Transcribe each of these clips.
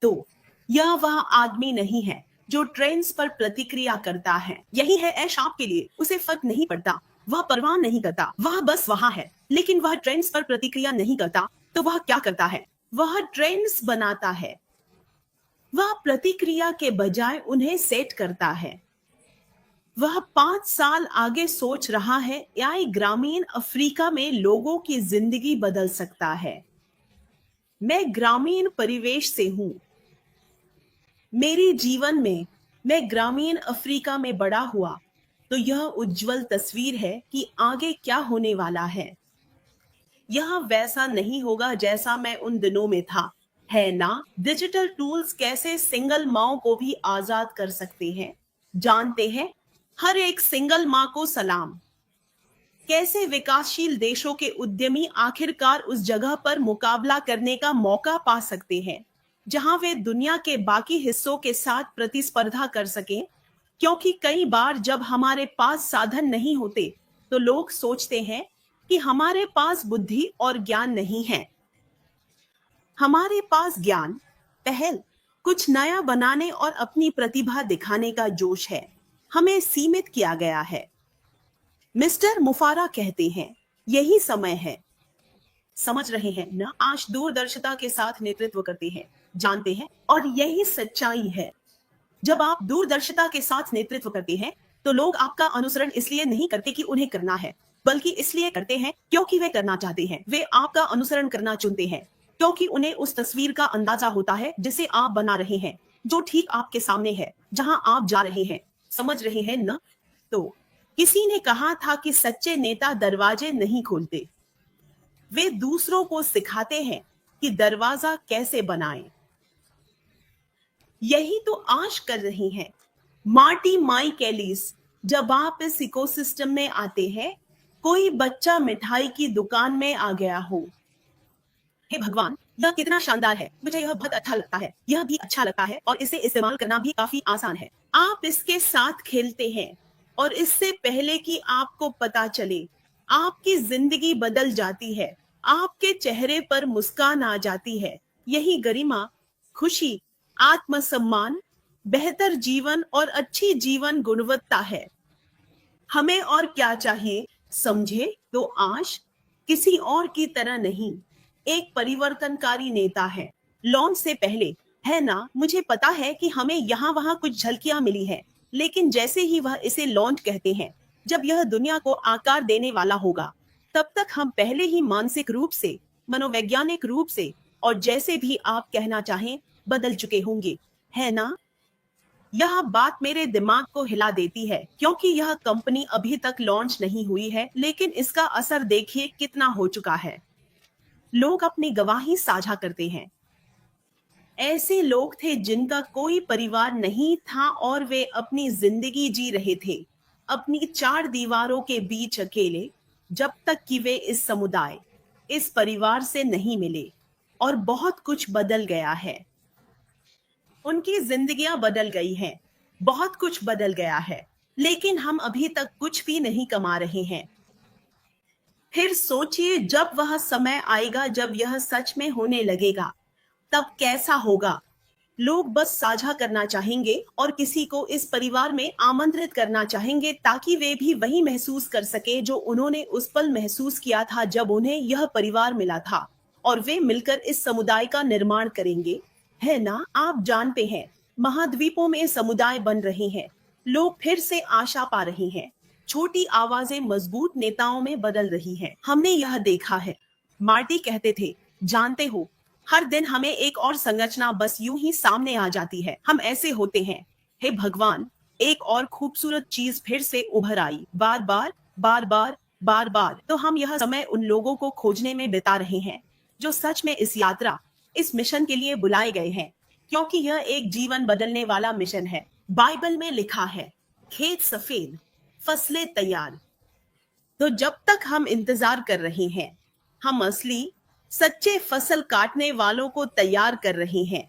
तो यह वह आदमी नहीं है जो ट्रेंड्स पर प्रतिक्रिया करता है। यही है ऐश आपके लिए। उसे फर्क नहीं पड़ता, वह परवाह नहीं करता, वह बस वहां है। लेकिन वह ट्रेंड्स पर प्रतिक्रिया नहीं करता तो वह क्या करता है? वह ट्रेंड्स बनाता है। वह प्रतिक्रिया के बजाय उन्हें सेट करता है। वह 5 साल आगे सोच रहा है या ग्रामीण अफ्रीका में लोगों की जिंदगी बदल सकता है। मैं ग्रामीण परिवेश से हूं। मेरे जीवन में मैं ग्रामीण अफ्रीका में बड़ा हुआ, तो यह उज्जवल तस्वीर है कि आगे क्या होने वाला है। यह वैसा नहीं होगा जैसा मैं उन दिनों में था, है ना? डिजिटल टूल्स कैसे सिंगल माँ को भी आजाद कर सकते हैं, जानते हैं? हर एक सिंगल माँ को सलाम। कैसे विकासशील देशों के उद्यमी आखिरकार उस जगह पर मुकाबला करने का मौका पा सकते हैं जहां वे दुनिया के बाकी हिस्सों के साथ प्रतिस्पर्धा कर सकें। क्योंकि कई बार जब हमारे पास साधन नहीं होते तो लोग सोचते हैं कि हमारे पास बुद्धि और ज्ञान नहीं है। हमारे पास ज्ञान, पहल, कुछ नया बनाने और अपनी प्रतिभा दिखाने का जोश है। हमें सीमित किया गया है। मिस्टर मुफारा कहते हैं, यही समय है। समझ रहे हैं ना? आज दूरदर्शिता के साथ नेतृत्व करते हैं, जानते हैं? और यही सच्चाई है। जब आप दूरदर्शिता के साथ नेतृत्व करते हैं तो लोग आपका अनुसरण इसलिए नहीं करते कि उन्हें करना है, बल्कि इसलिए करते हैं क्योंकि वे करना चाहते हैं। वे आपका अनुसरण करना चुनते हैं क्योंकि उन्हें उस तस्वीर का अंदाजा होता है जिसे आप बना रहे हैं, जो ठीक आपके सामने है, जहां आप जा रहे हैं। समझ रहे हैं ना? तो किसी ने कहा था कि सच्चे नेता दरवाजे नहीं खोलते, वे दूसरों को सिखाते हैं कि दरवाजा कैसे बनाएं। यही तो आज कर रही हैं मार्टी माइकेलिस। जब आप इस इकोसिस्टम में आते हैं, कोई बच्चा मिठाई की दुकान में आ गया हो। हे भगवान, यह कितना शानदार है! मुझे यह बहुत अच्छा लगता है, यह भी अच्छा लगता है और इसे इस्तेमाल करना भी काफी आसान है। आप इसके साथ खेलते हैं और इससे पहले कि आपको पता चले, आपकी जिंदगी बदल जाती है। आपके चेहरे पर मुस्कान आ जाती है। यही गरिमा, खुशी, आत्मसम्मान, बेहतर जीवन और अच्छी जीवन गुणवत्ता है। हमें और क्या चाहिए? समझे तो आज किसी और की तरह नहीं, एक परिवर्तनकारी नेता है। लॉन्च से पहले, है ना, मुझे पता है कि हमें यहाँ वहाँ कुछ झलकियां मिली है, लेकिन जैसे ही वह इसे लॉन्च कहते हैं, जब यह दुनिया को आकार देने वाला होगा, तब तक हम पहले ही मानसिक रूप से, मनोवैज्ञानिक रूप से और जैसे भी आप कहना चाहें, बदल चुके होंगे, है ना? यह बात मेरे दिमाग को हिला देती है क्योंकि यह कंपनी अभी तक लॉन्च नहीं हुई है, लेकिन इसका असर देखिए कितना हो चुका है। लोग अपनी गवाही साझा करते हैं। ऐसे लोग थे जिनका कोई परिवार नहीं था और वे अपनी जिंदगी जी रहे थे, अपनी 4 दीवारों के बीच अकेले, जब तक कि वे इस समुदाय, इस परिवार से नहीं मिले। और बहुत कुछ बदल गया है। उनकी जिंदगियां बदल गई हैं, बहुत कुछ बदल गया है, लेकिन हम अभी तक कुछ भी नहीं कमा रहे हैं। फिर सोचिए, जब वह समय आएगा जब यह सच में होने लगेगा, तब कैसा होगा? लोग बस साझा करना चाहेंगे और किसी को इस परिवार में आमंत्रित करना चाहेंगे ताकि वे भी वही महसूस कर सके जो उन्होंने उस पल महसूस किया था जब उन्हें यह परिवार मिला था। और वे मिलकर इस समुदाय का निर्माण करेंगे, है ना? आप जानते हैं, महाद्वीपों में समुदाय बन रहे हैं, लोग फिर से आशा पा रहे हैं, छोटी आवाजें मजबूत नेताओं में बदल रही हैं। हमने यह देखा है। मार्टी कहते थे, जानते हो, हर दिन हमें एक और संरचना बस यूं ही सामने आ जाती है, हम ऐसे होते हैं। हे भगवान, एक और खूबसूरत चीज फिर से उभर आई, बार बार, बार बार, बार बार। तो हम यह समय उन लोगों को खोजने में बिता रहे हैं जो सच में इस यात्रा, इस मिशन के लिए बुलाए गए हैं, क्योंकि यह एक जीवन बदलने वाला मिशन है। बाइबल में लिखा है, खेत सफेद, फसलें तैयार। तो जब तक हम इंतजार कर रहे हैं, हम असली, सच्चे फसल काटने वालों को तैयार कर रहे हैं,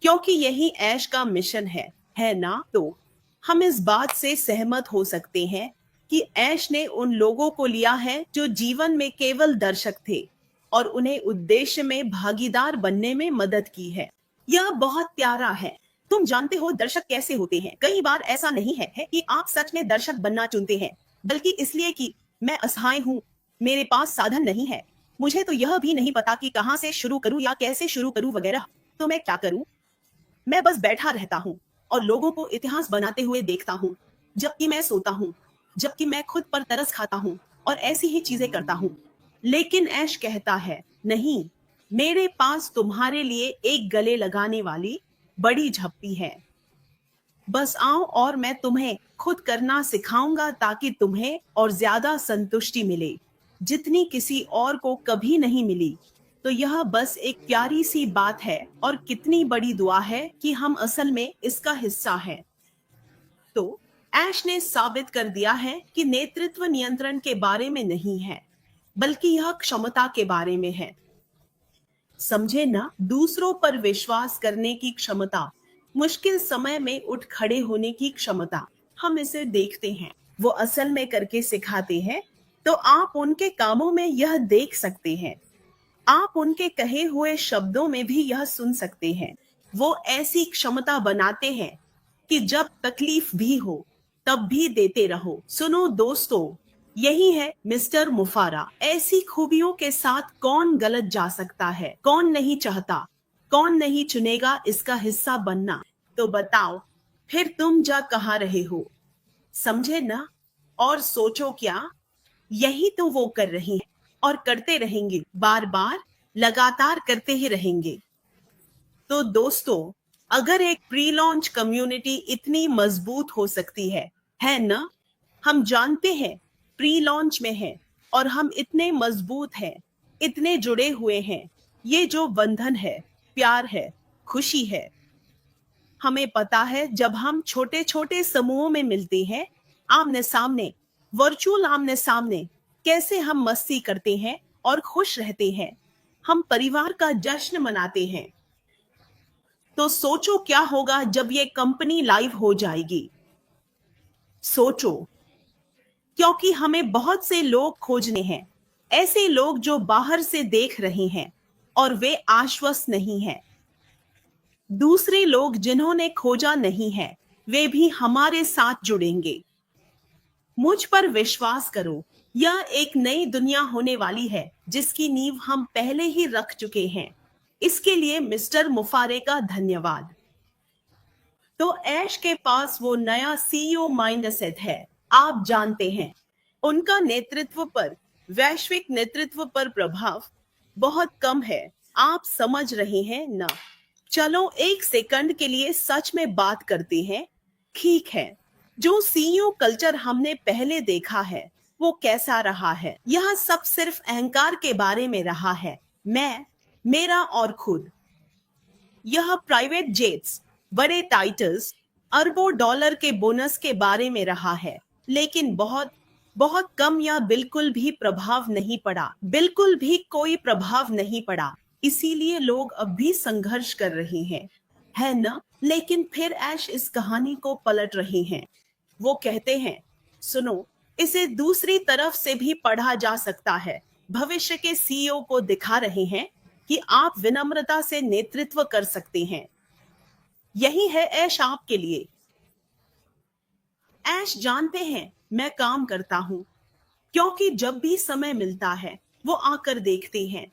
क्योंकि यही ऐश का मिशन है ना? तो हम इस बात से सहमत हो सकते हैं कि ऐश ने उन लोगों को लिया है जो जीवन में केवल दर्शक थे और उन्हें उद्देश्य में भागीदार बनने में मदद की है। यह बहुत प्यारा है। तुम जानते हो दर्शक कैसे होते हैं। कई बार ऐसा नहीं है कि आप सच में दर्शक बनना चुनते हैं, बल्कि इसलिए कि मैं असहाय हूँ, मेरे पास साधन नहीं है, मुझे तो यह भी नहीं पता कि कहाँ से शुरू करूँ या कैसे शुरू करूँ वगैरह। तो मैं क्या करूँ? मैं बस बैठा रहता हूँ और लोगों को इतिहास बनाते हुए देखता हूँ, जबकि मैं सोता हूँ, जबकि मैं खुद पर तरस खाता हूँ और ऐसी ही चीजें करता हूँ। लेकिन ऐश कहता है, नहीं, मेरे पास तुम्हारे लिए एक गले लगाने वाली बड़ी झप्पी है। बस आओ और मैं तुम्हें खुद करना सिखाऊंगा ताकि तुम्हें और ज्यादा संतुष्टि मिले, जितनी किसी और को कभी नहीं मिली। तो यह बस एक प्यारी सी बात है और कितनी बड़ी दुआ है कि हम असल में इसका हिस्सा हैं। तो ऐश ने साबित कर दिया है कि नेतृत्व नियंत्रण के बारे में नहीं है, बल्कि यह क्षमता के बारे में है। समझे ना, दूसरों पर विश्वास करने की क्षमता, मुश्किल समय में उठ खड़े होने की क्षमता। हम इसे देखते हैं, वो असल में करके सिखाते हैं। तो आप उनके कामों में यह देख सकते हैं, आप उनके कहे हुए शब्दों में भी यह सुन सकते हैं। वो ऐसी क्षमता बनाते हैं कि जब तकलीफ भी हो तब भी देते रहो। सुनो दोस्तों, यही है मिस्टर मुफारा। ऐसी खूबियों के साथ कौन गलत जा सकता है? कौन नहीं चाहता, कौन नहीं चुनेगा इसका हिस्सा बनना? तो बताओ, फिर तुम जा कहाँ रहे हो? समझे ना? और सोचो क्या, यही तो वो कर रही हैं और करते रहेंगे, बार बार लगातार करते ही रहेंगे। तो दोस्तों, अगर एक प्री लॉन्च कम्युनिटी इतनी मजबूत हो सकती है ना? हम जानते हैं प्री लॉन्च में है और हम इतने मजबूत हैं, इतने जुड़े हुए हैं। ये जो बंधन है, प्यार है, खुशी है, हमें पता है जब हम छोटे छोटे समूहों में मिलते हैं, आमने सामने, वर्चुअल आमने सामने, कैसे हम मस्ती करते हैं और खुश रहते हैं। हम परिवार का जश्न मनाते हैं। तो सोचो क्या होगा जब ये कंपनी लाइव हो जाएगी। सोचो, क्योंकि हमें बहुत से लोग खोजने हैं, ऐसे लोग जो बाहर से देख रहे हैं और वे आश्वस्त नहीं हैं। दूसरे लोग जिन्होंने खोजा नहीं है, वे भी हमारे साथ जुड़ेंगे। मुझ पर विश्वास करो, यह एक नई दुनिया होने वाली है जिसकी नींव हम पहले ही रख चुके हैं। इसके लिए मिस्टर मुफारे का धन्यवाद। तो ऐश के पास वो नया सीईओ माइंडसेट है। आप जानते हैं, उनका नेतृत्व पर, वैश्विक नेतृत्व पर प्रभाव बहुत कम है। आप समझ रहे हैं ना? चलो एक सेकंड के लिए सच में बात करते हैं। ठीक है, जो सीईओ कल्चर हमने पहले देखा है वो कैसा रहा है? यह सब सिर्फ अहंकार के बारे में रहा है। मैं, मेरा और खुद। यह प्राइवेट जेट्स, बड़े टाइटल्स, अरबों डॉलर के बोनस के बारे में रहा है, लेकिन बहुत बहुत कम या बिल्कुल भी प्रभाव नहीं पड़ा। बिल्कुल भी कोई प्रभाव नहीं पड़ा। इसीलिए लोग अब भी संघर्ष कर रहे हैं, है ना? लेकिन फिर ऐश इस कहानी को पलट रहे हैं। वो कहते हैं, सुनो, इसे दूसरी तरफ से भी पढ़ा जा सकता है। भविष्य के सीईओ को दिखा रहे हैं कि आप विनम्रता से नेतृत्व कर सकते हैं। यही है ऐश आपके लिए। ऐश जानते हैं मैं काम करता हूं, क्योंकि जब भी समय मिलता है वो आकर देखते हैं।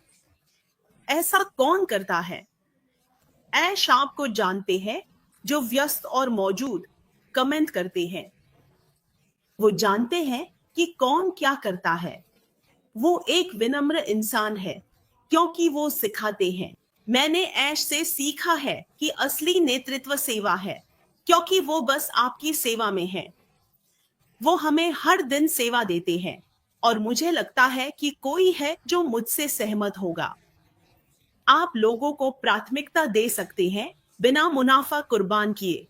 ऐसा कौन करता है? ऐश आपको जानते हैं, जो व्यस्त और मौजूद कमेंट करते हैं। वो जानते हैं कि कौन क्या करता है। वो एक विनम्र इंसान है, क्योंकि वो सिखाते हैं। मैंने ऐश से सीखा है कि असली नेतृत्व सेवा है, क्योंकि वो बस आपकी सेवा में है। वो हमें हर दिन सेवा देते हैं और मुझे लगता है कि कोई है जो मुझसे सहमत होगा। आप लोगों को प्राथमिकता दे सकते हैं बिना मुनाफा कुर्बान किए।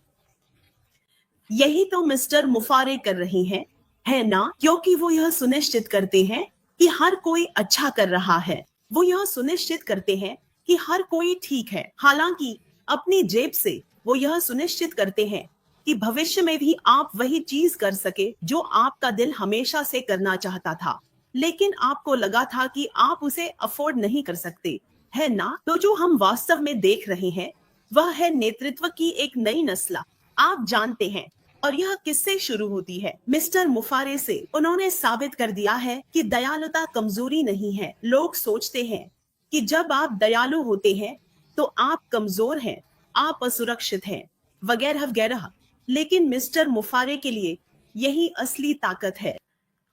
यही तो मिस्टर मुफारे कर रही हैं, है ना? क्योंकि वो यह सुनिश्चित करते हैं कि हर कोई अच्छा कर रहा है। वो यह सुनिश्चित करते हैं कि हर कोई ठीक है। हालांकि अपनी जेब से वो यह सुनिश्चित करते हैं कि भविष्य में भी आप वही चीज कर सके जो आपका दिल हमेशा से करना चाहता था, लेकिन आपको लगा था कि आप उसे अफोर्ड नहीं कर सकते, है ना? तो जो हम वास्तव में देख रहे हैं वह है नेतृत्व की एक नई नस्ल। आप जानते हैं, और यह किससे शुरू होती है? मिस्टर मुफारे से। उन्होंने साबित कर दिया है कि दयालुता कमजोरी नहीं है। लोग सोचते हैं कि जब आप दयालु होते हैं तो आप कमजोर हैं, आप असुरक्षित हैं, वगैरह वगैरह। लेकिन मिस्टर मुफारे के लिए यही असली ताकत है।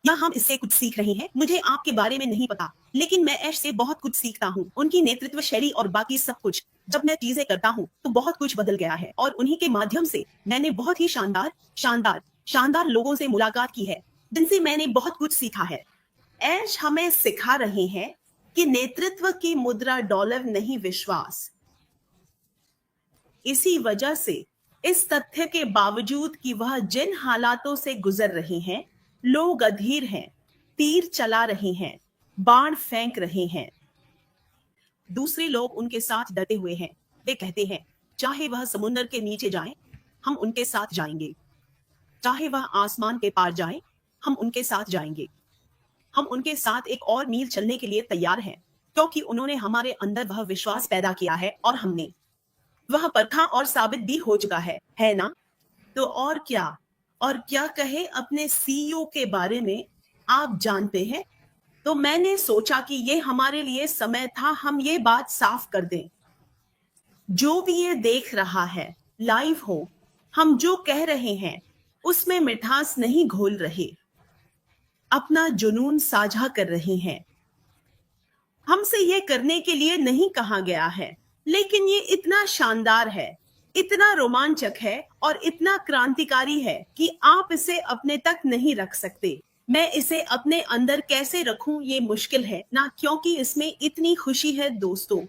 या हम इससे कुछ सीख रहे हैं। मुझे आपके बारे में नहीं पता, लेकिन मैं ऐश से बहुत कुछ सीखता हूँ। उनकी नेतृत्व शैली और बाकी सब कुछ। जब मैं चीजें करता हूँ तो बहुत कुछ बदल गया है, और उन्हीं के माध्यम से मैंने बहुत ही शानदार शानदार शानदार लोगों से मुलाकात की है, जिनसे मैंने बहुत कुछ सीखा है। ऐश हमें सिखा रहे हैं कि नेतृत्व की मुद्रा डॉलर नहीं, विश्वास। इसी वजह से इस तथ्य के बावजूद कि वह जिन हालातों से गुजर रहे हैं, लोग अधीर हैं, तीर चला रहे हैं, बाण फेंक रहे हैं, दूसरे लोग उनके साथ डटे हुए हैं। वे कहते हैं, चाहे वह समुद्र के नीचे जाएं, हम उनके साथ जाएंगे। चाहे वह आसमान के पार जाएं, हम उनके साथ जाएंगे। हम उनके साथ एक और मील चलने के लिए तैयार हैं, क्योंकि उन्होंने हमारे अंदर वह विश्वास पैदा किया है, और हमने वह परखा और साबित भी हो चुका है ना? तो और क्या कहे अपने सीईओ के बारे में, आप जानते हैं? तो मैंने सोचा कि ये हमारे लिए समय था हम ये बात साफ कर दें। जो भी ये देख रहा है, लाइव हो, हम जो कह रहे हैं उसमें मिठास नहीं घोल रहे, अपना जुनून साझा कर रहे हैं। हमसे ये करने के लिए नहीं कहा गया है, लेकिन ये इतना शानदार है, इतना रोमांचक है और इतना क्रांतिकारी है कि आप इसे अपने तक नहीं रख सकते। मैं इसे अपने अंदर कैसे रखूं ये मुश्किल है ना, क्योंकि इसमें इतनी खुशी है दोस्तों।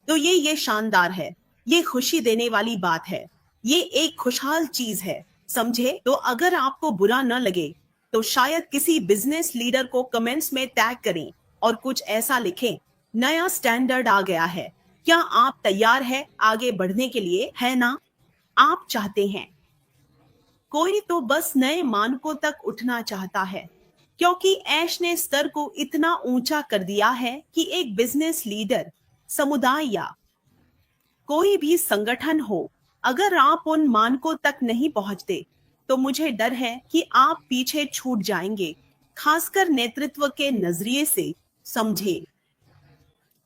तो ये शानदार है, ये खुशी देने वाली बात है, ये एक खुशहाल चीज है, समझे? तो अगर आपको बुरा न लगे तो शायद किसी बिजनेस लीडर को कमेंट्स में टैग करें और कुछ ऐसा लिखें, नया स्टैंडर्ड आ गया है। क्या आप तैयार है आगे बढ़ने के लिए, है ना? आप चाहते हैं, कोई तो बस नए मानकों तक उठना चाहता है, क्योंकि ऐश ने स्तर को इतना ऊंचा कर दिया है कि एक बिजनेस लीडर, समुदाय या कोई भी संगठन हो, अगर आप उन मानकों तक नहीं पहुंचते तो मुझे डर है कि आप पीछे छूट जाएंगे, खासकर नेतृत्व के नजरिए से, समझे?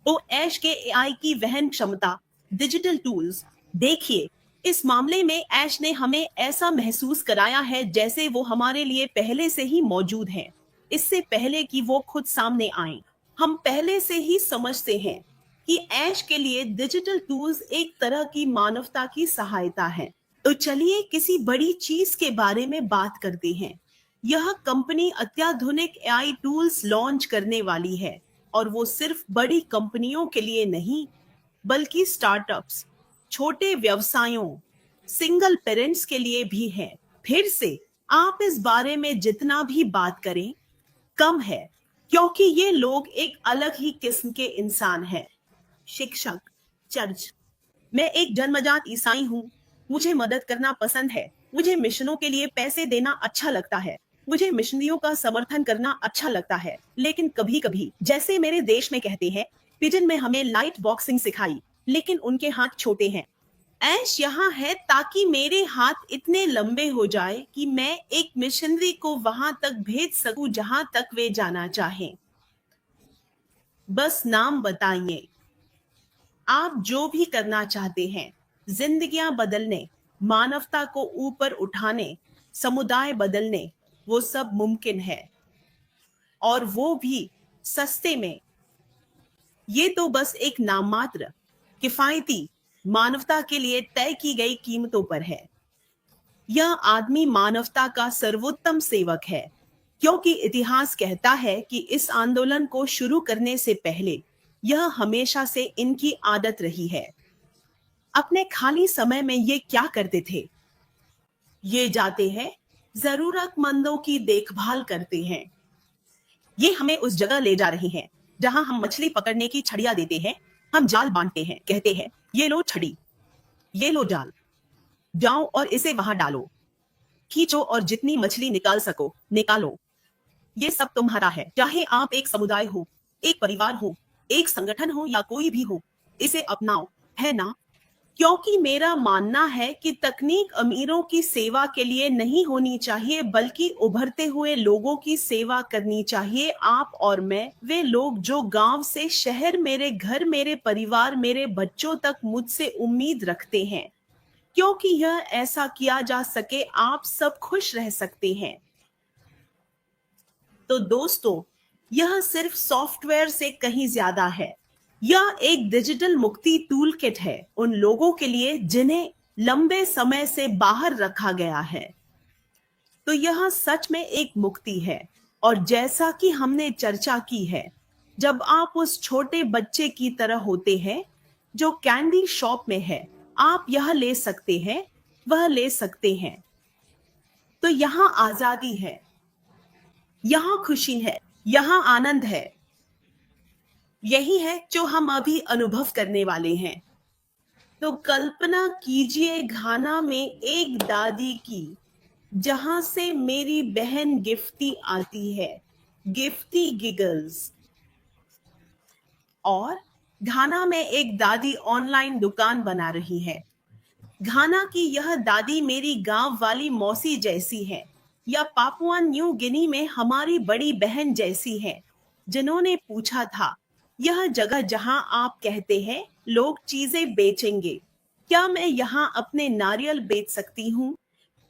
तो ऐश के एआई की वहन क्षमता, डिजिटल टूल्स, देखिए, इस मामले में ऐश ने हमें ऐसा महसूस कराया है जैसे वो हमारे लिए पहले से ही मौजूद हैं, इससे पहले कि वो खुद सामने आए। हम पहले से ही समझते हैं कि ऐश के लिए डिजिटल टूल्स एक तरह की मानवता की सहायता है। तो चलिए किसी बड़ी चीज के बारे में बात करते हैं। यह कंपनी अत्याधुनिक एआई टूल्स लॉन्च करने वाली है, और वो सिर्फ बड़ी कंपनियों के लिए नहीं, बल्कि स्टार्टअप्स, छोटे व्यवसायों, सिंगल पेरेंट्स के लिए भी है। फिर से आप इस बारे में जितना भी बात करें कम है, क्योंकि ये लोग एक अलग ही किस्म के इंसान हैं। शिक्षक, चर्च। मैं एक जन्मजात ईसाई हूँ, मुझे मदद करना पसंद है, मुझे मिशनों के लिए पैसे देना अच्छा लगता है, मुझे मिशनरियों का समर्थन करना अच्छा लगता है। लेकिन कभी कभी, जैसे मेरे देश में कहते हैं, पिजन में हमें लाइट बॉक्सिंग सिखाई, लेकिन उनके हाथ छोटे हैं। ऐश यहाँ है ताकि मेरे हाथ इतने लंबे हो जाए कि मैं एक मिशनरी को वहां तक भेज सकूं जहां तक वे जाना चाहें। बस नाम बताइए। आप जो भी करना चाहते हैं, जिंदगियां बदलने, मानवता को ऊपर उठाने, समुदाय बदलने, वो सब मुमकिन है, और वो भी सस्ते में। ये तो बस एक नाममात्र, किफायती, मानवता के लिए तय की गई कीमतों पर है। यह आदमी मानवता का सर्वोत्तम सेवक है, क्योंकि इतिहास कहता है कि इस आंदोलन को शुरू करने से पहले यह हमेशा से इनकी आदत रही है। अपने खाली समय में ये क्या करते थे? ये जाते हैं, जरूरतमंदों की देखभाल करते हैं। ये हमें उस जगह ले जा रहे हैं जहां हम मछली पकड़ने की छड़ियां देते हैं, हम जाल बांटते हैं, कहते हैं, ये लो छड़ी, ये लो जाल, जाओ और इसे वहां डालो, खींचो और जितनी मछली निकाल सको निकालो। ये सब तुम्हारा है, चाहे आप एक समुदाय हो, एक परिवार हो, एक संगठन हो या कोई भी हो, इसे अपनाओ, है ना? क्योंकि मेरा मानना है कि तकनीक अमीरों की सेवा के लिए नहीं होनी चाहिए, बल्कि उभरते हुए लोगों की सेवा करनी चाहिए। आप और मैं, वे लोग जो गांव से शहर, मेरे घर, मेरे परिवार, मेरे बच्चों तक मुझसे उम्मीद रखते हैं। क्योंकि यह ऐसा किया जा सके, आप सब खुश रह सकते हैं। तो दोस्तों, यह सिर्फ सॉफ्टवेयर से कहीं ज्यादा है। यह एक डिजिटल मुक्ति टूल किट है उन लोगों के लिए जिन्हें लंबे समय से बाहर रखा गया है। तो यह सच में एक मुक्ति है। और जैसा कि हमने चर्चा की है, जब आप उस छोटे बच्चे की तरह होते हैं जो कैंडी शॉप में है, आप यह ले सकते हैं, वह ले सकते हैं। तो यहाँ आजादी है, यहाँ खुशी है, यहाँ आनंद है। यही है जो हम अभी अनुभव करने वाले हैं। तो कल्पना कीजिए घाना में एक दादी की, जहां से मेरी बहन गिफ्टी आती है, गिफ्टी गिगल्स। और घाना में एक दादी ऑनलाइन दुकान बना रही है। घाना की यह दादी मेरी गांव वाली मौसी जैसी है, या पापुआ न्यू गिनी में हमारी बड़ी बहन जैसी है, जिन्होंने पूछा था, यह जगह जहां आप कहते हैं लोग चीजें बेचेंगे, क्या मैं यहाँ अपने नारियल बेच सकती हूँ?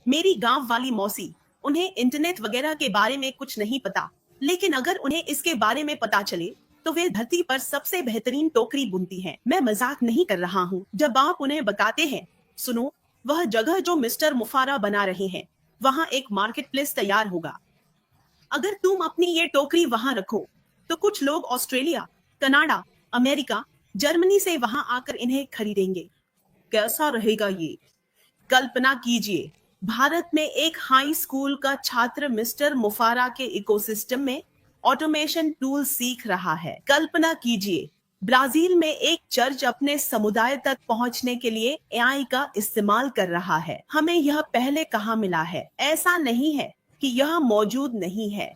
मेरी गांव वाली मौसी, उन्हें इंटरनेट वगैरह के बारे में कुछ नहीं पता, लेकिन अगर उन्हें इसके बारे में पता चले तो वे धरती पर सबसे बेहतरीन टोकरी बुनती हैं। मैं मजाक नहीं कर रहा हूँ जब आप उन्हें बताते हैं, सुनो, वह जगह जो मिस्टर मुफारा बना रहे हैं, वहाँ एक मार्केट प्लेस तैयार होगा। अगर तुम अपनी ये टोकरी वहाँ रखो तो कुछ लोग ऑस्ट्रेलिया, कनाडा, अमेरिका, जर्मनी से वहाँ आकर इन्हें खरीदेंगे। कैसा रहेगा ये? कल्पना कीजिए, भारत में एक हाई स्कूल का छात्र मिस्टर मुफारा के इकोसिस्टम में ऑटोमेशन टूल सीख रहा है। कल्पना कीजिए, ब्राजील में एक चर्च अपने समुदाय तक पहुंचने के लिए एआई का इस्तेमाल कर रहा है। हमें यह पहले कहाँ मिला है? ऐसा नहीं है कि यह मौजूद नहीं है,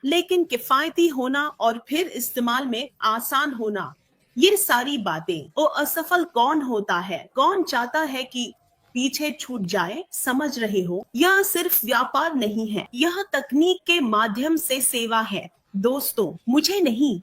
लेकिन किफायती होना और फिर इस्तेमाल में आसान होना, ये सारी बातें। ओ असफल कौन होता है? कौन चाहता है कि पीछे छूट जाए? समझ रहे हो, यह सिर्फ व्यापार नहीं है, यह तकनीक के माध्यम से सेवा है। दोस्तों, मुझे नहीं,